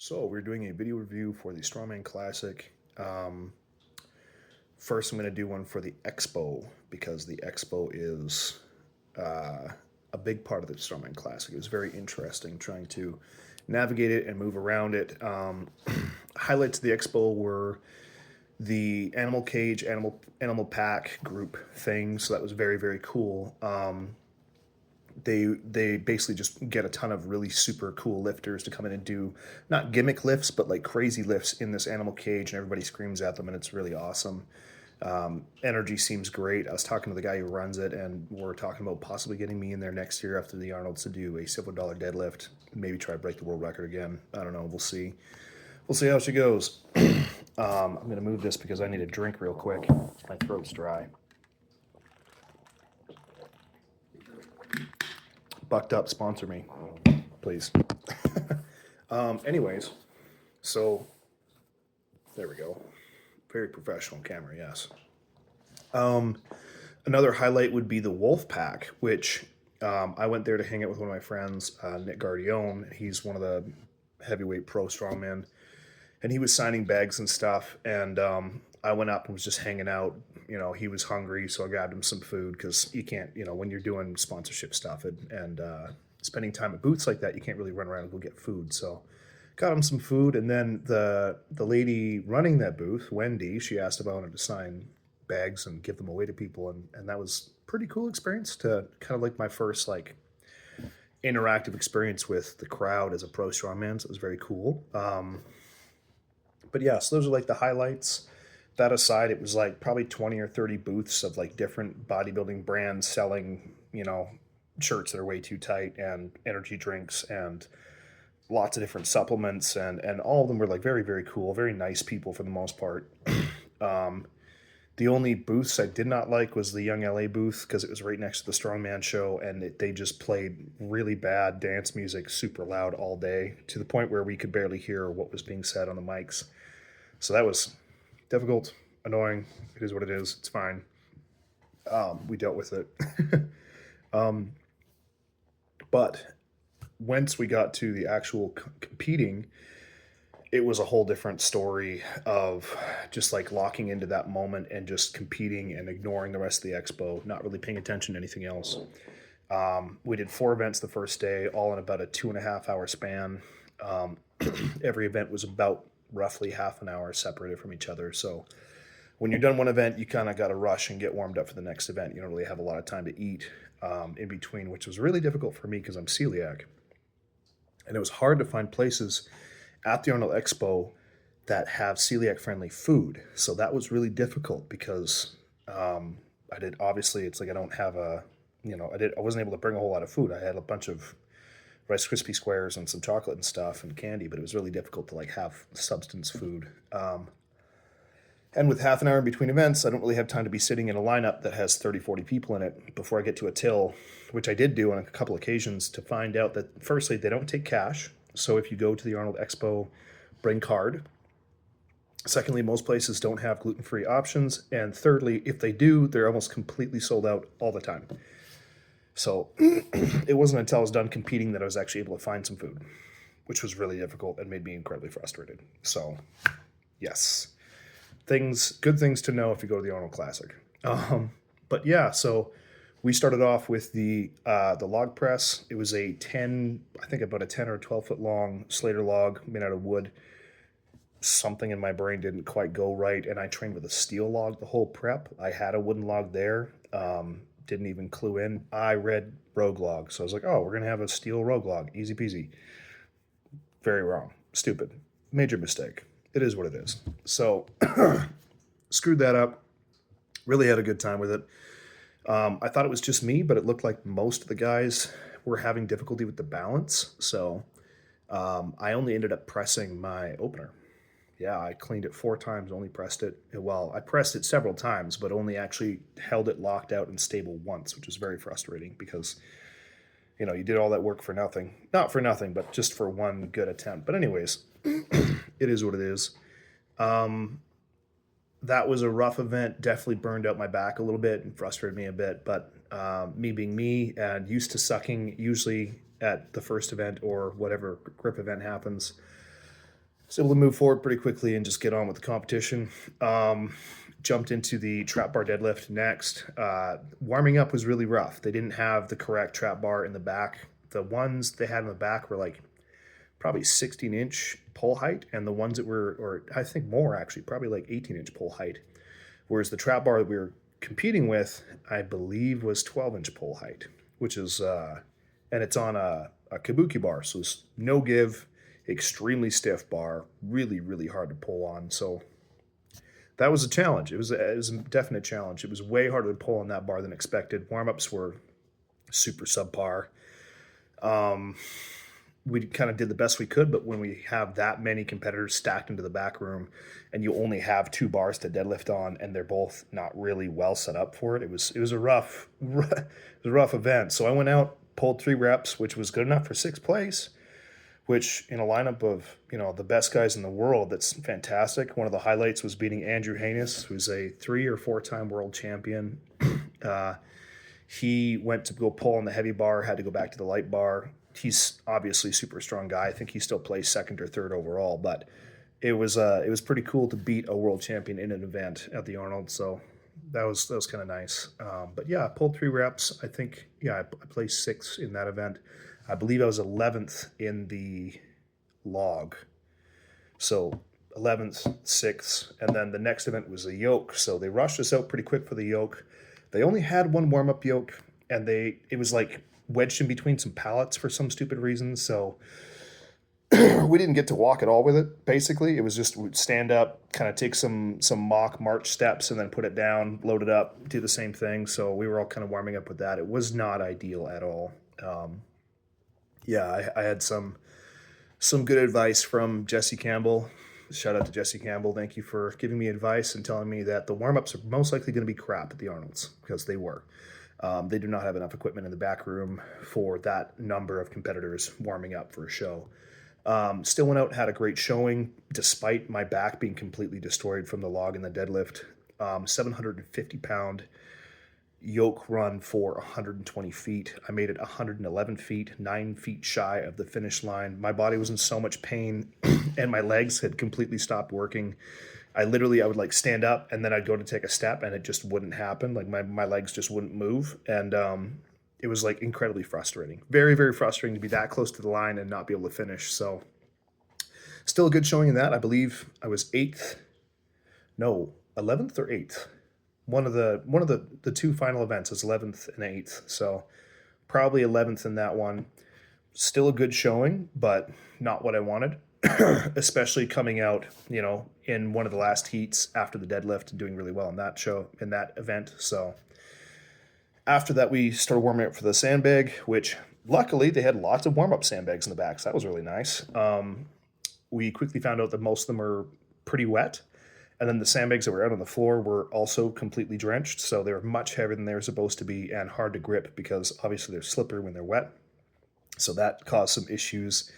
So we're doing a video review for the Strongman Classic. First, I'm going to do one for the Expo because the Expo is uh, a big part of the Strongman Classic. It was very interesting trying to navigate it and move around it. Highlights of the Expo were the animal cage, animal pack group thing. So that was very cool. They basically just get a ton of really super cool lifters to come in and do not gimmick lifts but like crazy lifts in this animal cage, and everybody screams at them and it's really awesome. Energy seems great. I was talking to the guy who runs it, and we're talking about possibly getting me in there next year after the Arnold's to do a silver dollar deadlift, maybe try to break the world record again. I don't know, we'll see how she goes. I'm gonna move this because I need a drink real quick. My throat's dry. Bucked Up, sponsor me, please. Anyways, so there we go. Very professional camera, yes. Another highlight would be the Wolf Pack, which I went there to hang out with one of my friends, Nick Gardione. He's one of the heavyweight pro strongmen, and he was signing bags and stuff. And I went up and was just hanging out. You know, he was hungry, so I grabbed him some food because you can't, when you're doing sponsorship stuff and spending time at booths like that, you can't really run around and go get food. So got him some food, and then the lady running that booth, Wendy, she asked if I wanted to sign bags and give them away to people, and that was pretty cool experience to kind of like my first like interactive experience with the crowd as a pro strongman. So it was very cool. But yeah, so those are like the highlights. That aside, it was like probably 20 or 30 booths of like different bodybuilding brands selling, shirts that are way too tight and energy drinks and lots of different supplements, and all of them were like very cool, very nice people for the most part. The only booths I did not like was the Young LA booth because it was right next to the Strongman show, and they just played really bad dance music super loud all day to the point where we could barely hear what was being said on the mics. So that was difficult, annoying. It is what it is. It's fine. We dealt with it. But once we got to the actual competing, it was a whole different story of just like locking into that moment and just competing and ignoring the rest of the expo, not really paying attention to anything else. We did 4 events the first day, all in about a 2.5 hour span. Every event was about roughly half an hour separated from each other. So when you're done one event, you kind of got to rush and get warmed up for the next event. You don't really have a lot of time to eat in between, which was really difficult for me because I'm celiac. And it was hard to find places at the Arnold Expo that have celiac friendly food. So that was really difficult because I did, obviously, it's like I don't have I wasn't able to bring a whole lot of food. I had a bunch of Rice Krispie squares and some chocolate and stuff and candy, but it was really difficult to like have substance food. And with half an hour in between events, I don't really have time to be sitting in a lineup that has 30, 40 people in it before I get to a till, which I did do on a couple occasions to find out that, firstly, they don't take cash. So if you go to the Arnold Expo, bring card. Secondly, most places don't have gluten-free options. And thirdly, if they do, they're almost completely sold out all the time. So it wasn't until I was done competing that I was actually able to find some food, which was really difficult and made me incredibly frustrated. So, yes. Good things to know if you go to the Arnold Classic. But yeah, so we started off with the log press. It was I think about a 10 or 12 foot long Slater log made out of wood. Something in my brain didn't quite go right, and I trained with a steel log the whole prep. I had a wooden log there. Didn't even clue in. I read rogue log, so I was like, oh, we're gonna have a steel rogue log, easy peasy. Very wrong, stupid, major mistake. It is what it is. So screwed that up. Really had a good time with it. I thought it was just me, but it looked like most of the guys were having difficulty with the balance. So I only ended up pressing my opener. Yeah, I cleaned it 4 times, only pressed it. Well, I pressed it several times, but only actually held it locked out and stable once, which was very frustrating because, you did all that work for nothing. Not for nothing, but just for one good attempt. But anyways, it is what it is. That was a rough event. Definitely burned out my back a little bit and frustrated me a bit. But me being me and used to sucking usually at the first event or whatever grip event happens, was able to move forward pretty quickly and just get on with the competition. Um, Jumped into the trap bar deadlift next. Warming up was really rough. They didn't have the correct trap bar in the back. The ones they had in the back were like probably 16-inch pull height, and the ones that were, or I think more actually, probably like 18-inch pull height. Whereas the trap bar that we were competing with, I believe, was 12-inch pull height, which is, and it's on a kabuki bar, so it's no give, extremely stiff bar, really, really hard to pull on. So that was a challenge. It was a definite challenge. It was way harder to pull on that bar than expected. Warm ups were super subpar. Um, we kind of did the best we could, but when we have that many competitors stacked into the back room and you only have two bars to deadlift on and they're both not really well set up for it, it was a rough it was a rough event. So I went out, pulled 3 reps, which was good enough for sixth place, which in a lineup of, the best guys in the world, that's fantastic. One of the highlights was beating Andrew Haynes, who's a 3 or 4 time world champion. uh, he went to go pull on the heavy bar, had to go back to the light bar. He's obviously a super strong guy. I think he still plays second or third overall, but it was pretty cool to beat a world champion in an event at the Arnold. So that was kind of nice. But yeah, I pulled 3 reps. I think, yeah, I placed sixth in that event. I believe I was 11th in the log. So 11th, 6th, and then the next event was the yoke. So they rushed us out pretty quick for the yoke. They only had one warm-up yoke, and it was like wedged in between some pallets for some stupid reason. So we didn't get to walk at all with it. Basically, it was just we'd stand up, kind of take some mock march steps, and then put it down, load it up, do the same thing. So we were all kind of warming up with that. It was not ideal at all. Yeah, I had some good advice from Jesse Campbell. Shout out to Jesse Campbell. Thank you for giving me advice and telling me that the warm-ups are most likely going to be crap at the Arnolds, because they were. They do not have enough equipment in the back room for that number of competitors warming up for a show. Still went out and had a great showing, despite my back being completely destroyed from the log and the deadlift. 750-pound yoke run for 120 feet. I made it 111 feet, 9 feet shy of the finish line. My body was in so much pain and my legs had completely stopped working. I would like stand up and then I'd go to take a step and it just wouldn't happen. Like my legs just wouldn't move. And it was like incredibly frustrating. Very, very frustrating to be that close to the line and not be able to finish. So still a good showing in that. I believe I was 11th or 8th. One of the two final events is 11th and 8th, so probably 11th in that one. Still a good showing, but not what I wanted, especially coming out, in one of the last heats after the deadlift and doing really well in that event. So after that, we started warming up for the sandbag, which luckily they had lots of warm-up sandbags in the back, so that was really nice. We quickly found out that most of them are pretty wet. And then the sandbags that were out on the floor were also completely drenched, so they were much heavier than they were supposed to be and hard to grip because obviously they're slippery when they're wet. So that caused some issues.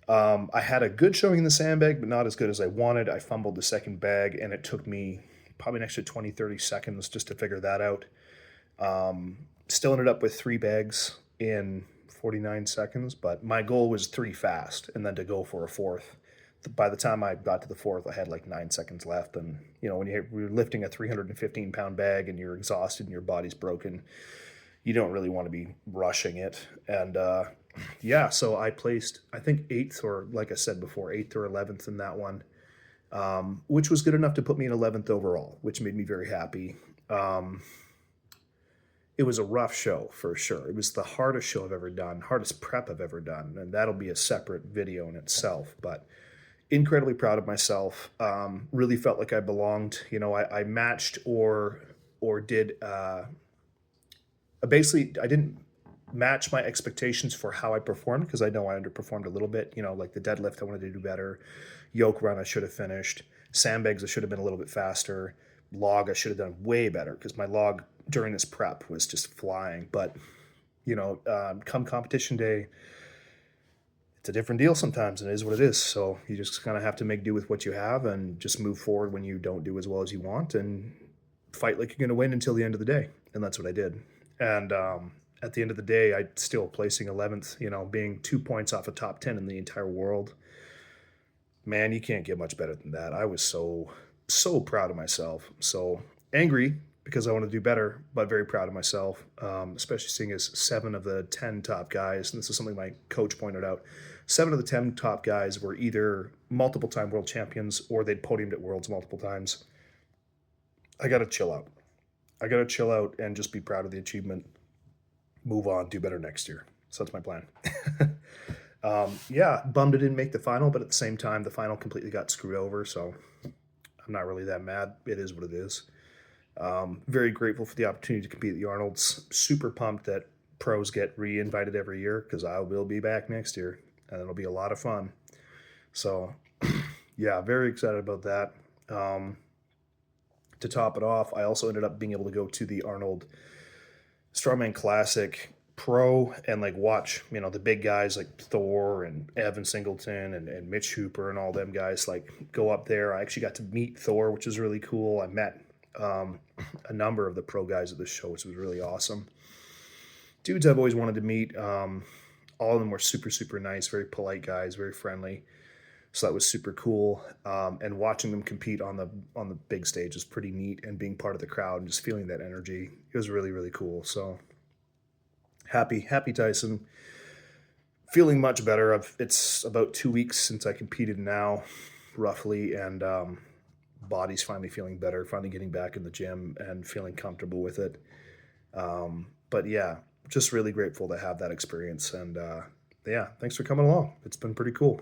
I had a good showing in the sandbag, but not as good as I wanted. I fumbled the second bag, and it took me probably an extra 20, 30 seconds just to figure that out. Still ended up with 3 bags in 49 seconds, but my goal was 3 fast and then to go for a fourth. By the time I got to the fourth, I had like 9 seconds left. And, when you're lifting a 315-pound bag and you're exhausted and your body's broken, you don't really want to be rushing it. And yeah, so I placed, I think 8th, or like I said before, 8th or 11th in that one, which was good enough to put me in 11th overall, which made me very happy. It was a rough show for sure. It was the hardest show I've ever done, hardest prep I've ever done. And that'll be a separate video in itself. But incredibly proud of myself. Really felt like I belonged. I matched or did basically I didn't match my expectations for how I performed, because I know I underperformed a little bit. Like the deadlift, I wanted to do better. Yoke run, I should have finished. Sandbags, I should have been a little bit faster. Log, I should have done way better, because my log during this prep was just flying. But come competition day, it's a different deal sometimes, and it is what it is. So you just kind of have to make do with what you have and just move forward when you don't do as well as you want and fight like you're going to win until the end of the day. And that's what I did. And at the end of the day, I still placing 11th, being 2 points off a top 10 in the entire world. Man, you can't get much better than that. I was so proud of myself. So angry because I want to do better, but very proud of myself. Especially seeing as 7 of the 10 top guys, and this is something my coach pointed out. 7 of the 10 top guys were either multiple time world champions or they'd podiumed at worlds multiple times. I got to chill out. I got to chill out and just be proud of the achievement. Move on, do better next year. So that's my plan. Yeah, bummed it didn't make the final, but at the same time, the final completely got screwed over. So I'm not really that mad. It is what it is. Very grateful for the opportunity to compete at the Arnold's. Super pumped that pros get re-invited every year because I will be back next year, and it'll be a lot of fun. So, yeah, very excited about that. Um, to top it off, I also ended up being able to go to the Arnold Strongman Classic Pro and like watch, the big guys like Thor and Evan Singleton and Mitch Hooper and all them guys like go up there. I actually got to meet Thor, which was really cool. I met um, a number of the pro guys at this show, which was really awesome. Dudes I've always wanted to meet. All of them were super, super nice, very polite guys, very friendly. So that was super cool. And watching them compete on the big stage was pretty neat. And being part of the crowd and just feeling that energy, it was really, really cool. So happy Tyson. Feeling much better. It's about 2 weeks since I competed now, roughly, and body's finally feeling better. Finally getting back in the gym and feeling comfortable with it. But yeah, just really grateful to have that experience. And yeah, thanks for coming along. It's been pretty cool.